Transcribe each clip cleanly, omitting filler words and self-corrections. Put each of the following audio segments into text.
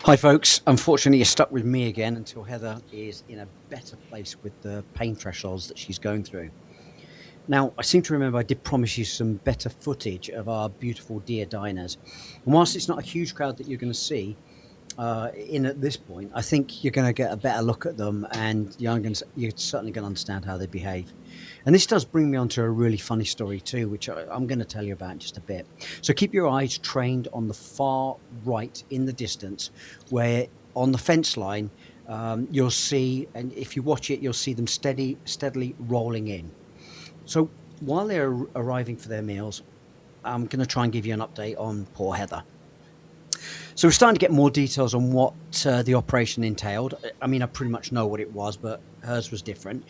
Hi, folks. Unfortunately, you're stuck with me again until Heather is in a better place with the pain thresholds that she's going through. Now, I seem to remember I did promise you some better footage of our beautiful deer diners. And whilst it's not a huge crowd that you're going to see in at this point, I think you're going to get a better look at them and you're certainly going to understand how they behave. And this does bring me on to a really funny story too, which I'm going to tell you about in just a bit. So keep your eyes trained on the far right in the distance, where on the fence line, you'll see, and if you watch it, you'll see them steadily rolling in. So while they're arriving for their meals, I'm going to try and give you an update on poor Heather. So we're starting to get more details on what the operation entailed. I mean, I pretty much know what it was, but hers was different,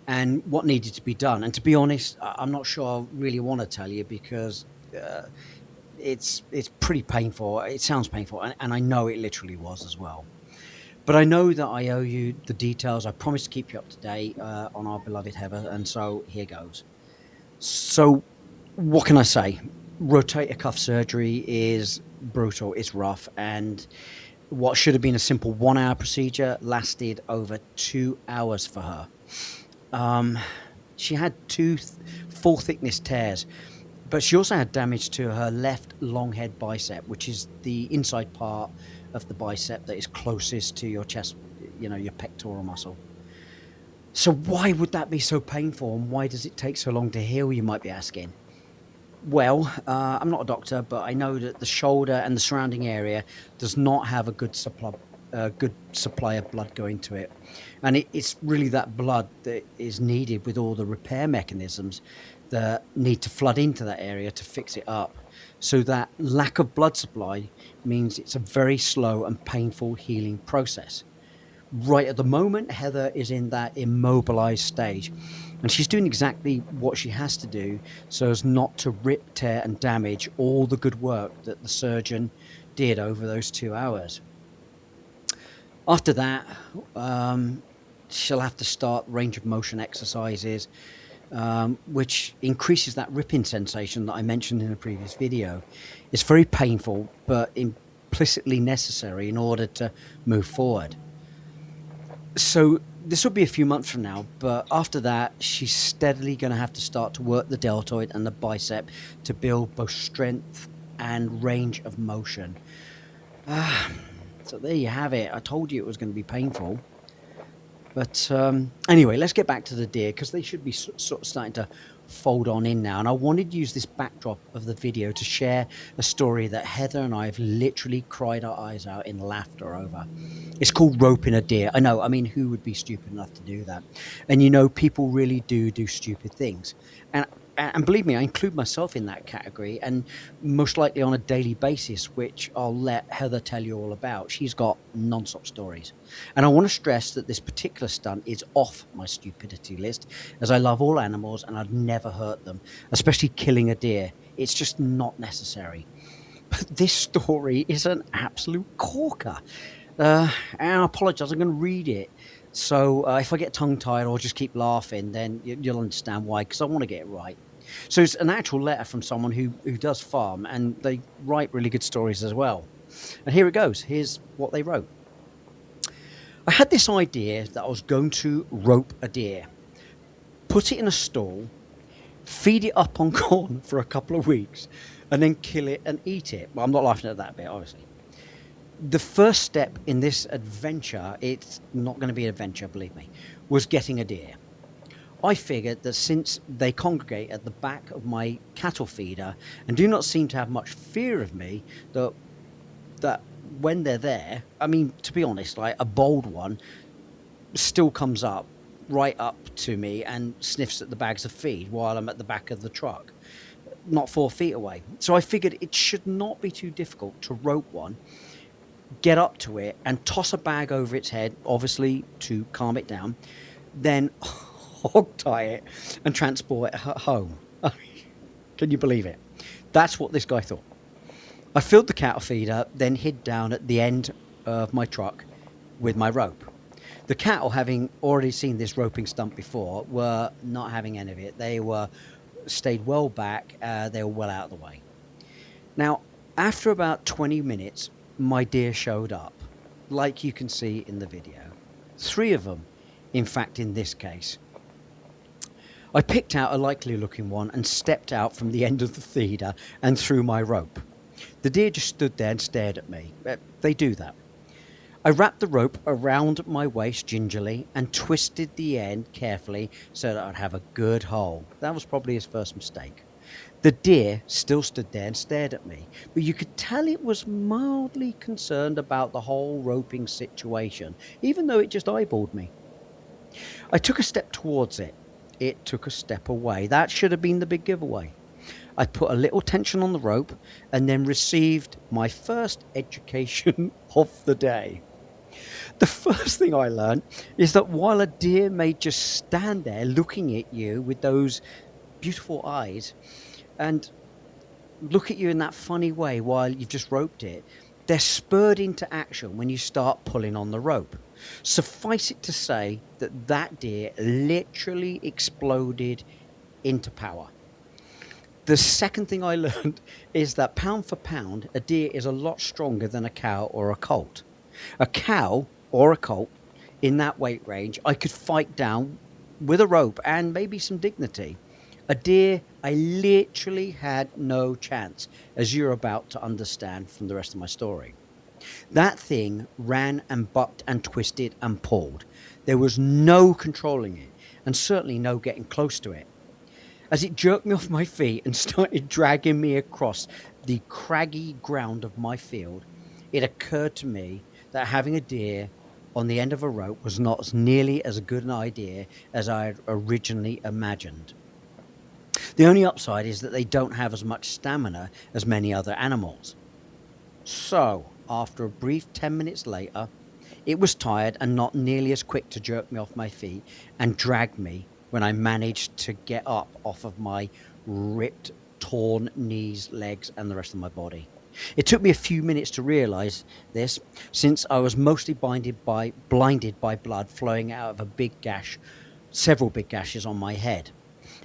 and what needed to be done. And to be honest, I'm not sure I really want to tell you because it's pretty painful. It sounds painful, and I know it literally was as well. But I know that I owe you the details. I promised to keep you up to date on our beloved Heather, and so here goes. So, what can I say? Rotator cuff surgery is brutal, it's rough, and what should have been a simple 1 hour procedure lasted over 2 hours for her. Um, she had full thickness tears, but she also had damage to her left long head bicep, which is the inside part of the bicep that is closest to your chest, your pectoral muscle. So why would that be so painful, and why does it take so long to heal, you might be asking? Well, I'm not a doctor, but I know that the shoulder and the surrounding area does not have a good supply of blood going to it, and it's really that blood that is needed with all the repair mechanisms that need to flood into that area to fix it up. So that lack of blood supply means it's a very slow and painful healing process. Right at the moment, Heather is in that immobilized stage, and she's doing exactly what she has to do so as not to rip, tear, and damage all the good work that the surgeon did over those 2 hours. After that, um, she'll have to start range of motion exercises, which increases that ripping sensation that I mentioned in a previous video. It's very painful, but implicitly necessary in order to move forward. So this will be a few months from now, but after that, she's steadily going to have to start to work the deltoid and the bicep to build both strength and range of motion. Ah, so there you have it. I told you it was going to be painful. But anyway, let's get back to the deer because they should be sort of starting to fold on in now. And I wanted to use this backdrop of the video to share a story that Heather and I have literally cried our eyes out in laughter over. It's called roping a deer. I know, I mean, who would be stupid enough to do that? And people really do stupid things. And believe me, I include myself in that category, and most likely on a daily basis, which I'll let Heather tell you all about. She's got non-stop stories. And I want to stress that this particular stunt is off my stupidity list, as I love all animals and I'd never hurt them, especially killing a deer. It's just not necessary. But this story is an absolute corker. And I apologize, I'm going to read it. So if I get tongue-tied or just keep laughing, then you'll understand why, because I want to get it right. So it's an actual letter from someone who does farm, and they write really good stories as well. And here it goes. Here's what they wrote. I had this idea that I was going to rope a deer, put it in a stall, feed it up on corn for a couple of weeks, and then kill it and eat it. Well, I'm not laughing at that bit, obviously. The first step in this adventure, it's not going to be an adventure, believe me, was getting a deer. I figured that since they congregate at the back of my cattle feeder and do not seem to have much fear of me, that when they're there, I mean, to be honest, like a bold one still comes up right up to me and sniffs at the bags of feed while I'm at the back of the truck, not 4 feet away. So I figured it should not be too difficult to rope one, get up to it and toss a bag over its head, obviously to calm it down, then hog tie it and transport it home. Can you believe it? That's what this guy thought. I filled the cattle feeder, then hid down at the end of my truck with my rope. The cattle, having already seen this roping stunt before, were not having any of it. They stayed well back. They were well out of the way. Now, after about 20 minutes, my deer showed up. like you can see in the video. 3 of them, in fact, in this case. I picked out a likely looking one and stepped out from the end of the feeder and threw my rope. The deer just stood there and stared at me. They do that. I wrapped the rope around my waist gingerly and twisted the end carefully so that I'd have a good hold. That was probably his first mistake. The deer still stood there and stared at me, but you could tell it was mildly concerned about the whole roping situation, even though it just eyeballed me. I took a step towards it. It took a step away. That should have been the big giveaway. I put a little tension on the rope and then received my first education of the day. The first thing I learned is that while a deer may just stand there looking at you with those beautiful eyes and look at you in that funny way while you've just roped it, they're spurred into action when you start pulling on the rope. Suffice it to say that that deer literally exploded into power. The second thing I learned is that pound for pound, a deer is a lot stronger than a cow or a colt. A cow or a colt in that weight range, I could fight down with a rope and maybe some dignity. A deer, I literally had no chance, as you're about to understand from the rest of my story. That thing ran and bucked and twisted and pulled. There was no controlling it, and certainly no getting close to it. As it jerked me off my feet and started dragging me across the craggy ground of my field, it occurred to me that having a deer on the end of a rope was not as nearly as good an idea as I had originally imagined. The only upside is that they don't have as much stamina as many other animals. So, after a brief 10 minutes later, it was tired and not nearly as quick to jerk me off my feet and drag me when I managed to get up off of my ripped, torn knees, legs, and the rest of my body. It took me a few minutes to realise this, since I was mostly blinded by blood flowing out of several big gashes on my head.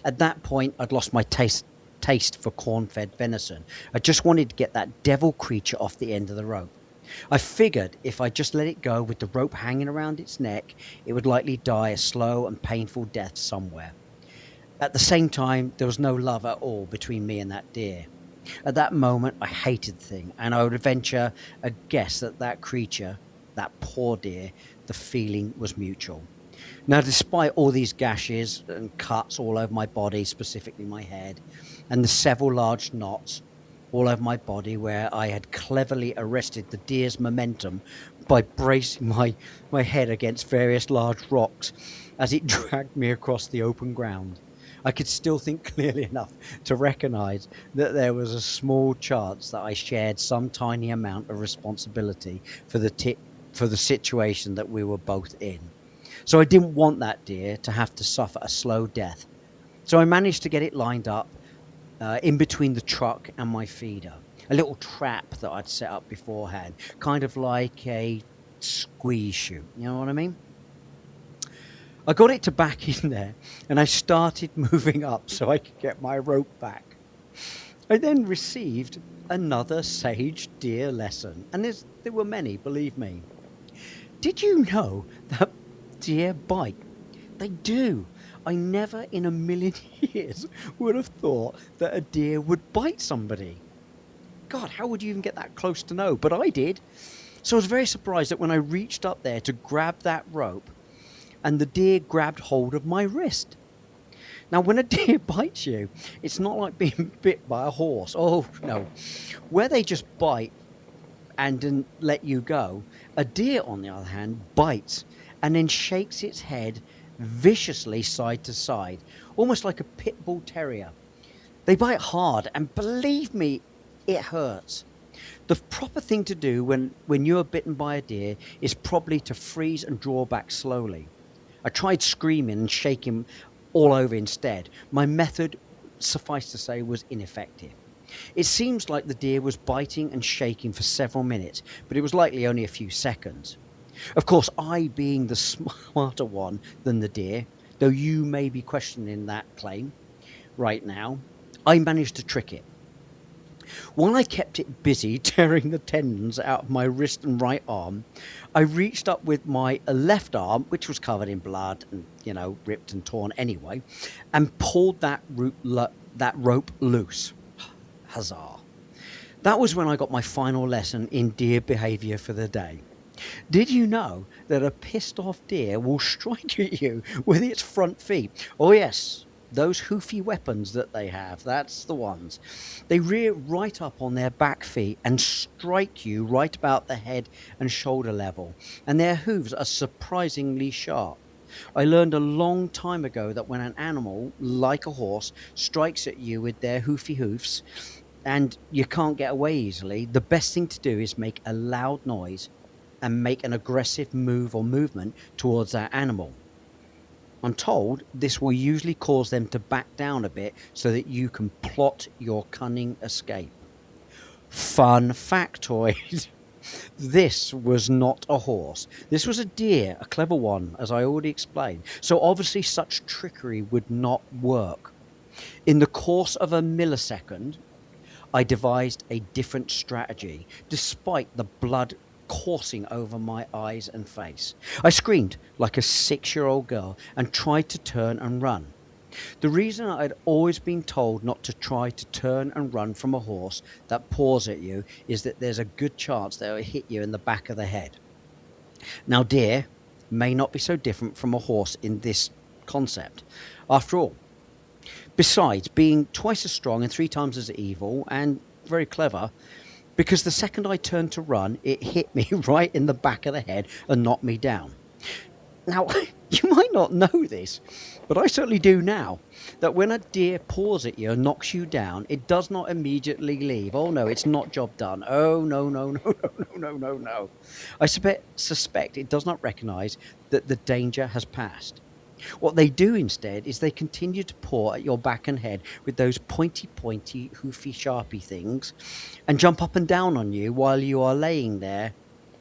At that point, I'd lost my taste for corn-fed venison. I just wanted to get that devil creature off the end of the rope. I figured if I just let it go with the rope hanging around its neck, it would likely die a slow and painful death somewhere. At the same time, there was no love at all between me and that deer. At that moment, I hated the thing, and I would venture a guess that that creature, that poor deer, the feeling was mutual. Now, despite all these gashes and cuts all over my body, specifically my head, and the several large knots all over my body where I had cleverly arrested the deer's momentum by bracing my head against various large rocks as it dragged me across the open ground, I could still think clearly enough to recognise that there was a small chance that I shared some tiny amount of responsibility for the situation that we were both in. So I didn't want that deer to have to suffer a slow death. So I managed to get it lined up in between the truck and my feeder. A little trap that I'd set up beforehand, kind of like a squeeze chute. You know what I mean? I got it to back in there and I started moving up so I could get my rope back. I then received another sage deer lesson, and there were many, believe me. Did you know that deer bite? They do. I never in a million years would have thought that a deer would bite somebody. God, how would you even get that close to know? But I did. So I was very surprised that when I reached up there to grab that rope, and the deer grabbed hold of my wrist. Now, when a deer bites you, it's not like being bit by a horse. Oh, no. Where they just bite and then let you go, a deer, on the other hand, bites and then shakes its head viciously side to side, almost like a pit bull terrier. They bite hard, and believe me, it hurts. The proper thing to do when you're bitten by a deer is probably to freeze and draw back slowly. I tried screaming and shaking all over instead. My method, suffice to say, was ineffective. It seems like the deer was biting and shaking for several minutes, but it was likely only a few seconds. Of course, I, being the smarter one than the deer, though you may be questioning that claim right now, I managed to trick it. While I kept it busy tearing the tendons out of my wrist and right arm, I reached up with my left arm, which was covered in blood and, ripped and torn anyway, and pulled that rope loose. Huzzah. That was when I got my final lesson in deer behavior for the day. Did you know that a pissed off deer will strike at you with its front feet? Oh, yes, those hoofy weapons that they have, that's the ones. They rear right up on their back feet and strike you right about the head and shoulder level, and their hooves are surprisingly sharp. I learned a long time ago that when an animal, like a horse, strikes at you with their hoofy hoofs and you can't get away easily, the best thing to do is make a loud noise and make an aggressive move or movement towards that animal. I'm told this will usually cause them to back down a bit so that you can plot your cunning escape. Fun factoid. This was not a horse. This was a deer, a clever one, as I already explained. So obviously such trickery would not work. In the course of a millisecond, I devised a different strategy, despite the blood coursing over my eyes and face. I screamed like a 6-year-old girl and tried to turn and run. The reason I'd always been told not to try to turn and run from a horse that paws at you is that there's a good chance that it'll hit you in the back of the head. Now, deer may not be so different from a horse in this concept. After all, besides being twice as strong and 3 times as evil and very clever, because the second I turned to run, it hit me right in the back of the head and knocked me down. Now, you might not know this, but I certainly do now, that when a deer paws at you and knocks you down, it does not immediately leave. Oh no, it's not job done. Oh no, no, no, no, no, no, no, no. I suspect it does not recognize that the danger has passed. What they do instead is they continue to paw at your back and head with those pointy, hoofy, sharpy things and jump up and down on you while you are laying there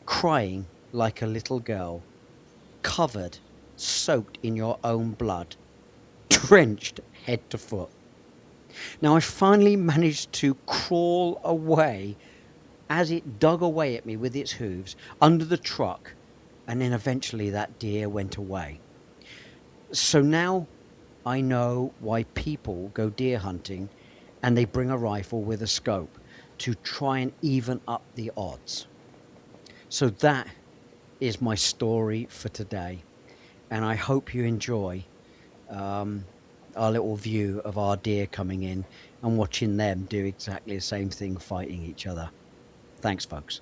crying like a little girl, covered, soaked in your own blood, drenched head to foot. Now I finally managed to crawl away as it dug away at me with its hooves under the truck, and then eventually that deer went away. So now I know why people go deer hunting and they bring a rifle with a scope to try and even up the odds. So that is my story for today, and I hope you enjoy our little view of our deer coming in and watching them do exactly the same thing, fighting each other. Thanks, folks.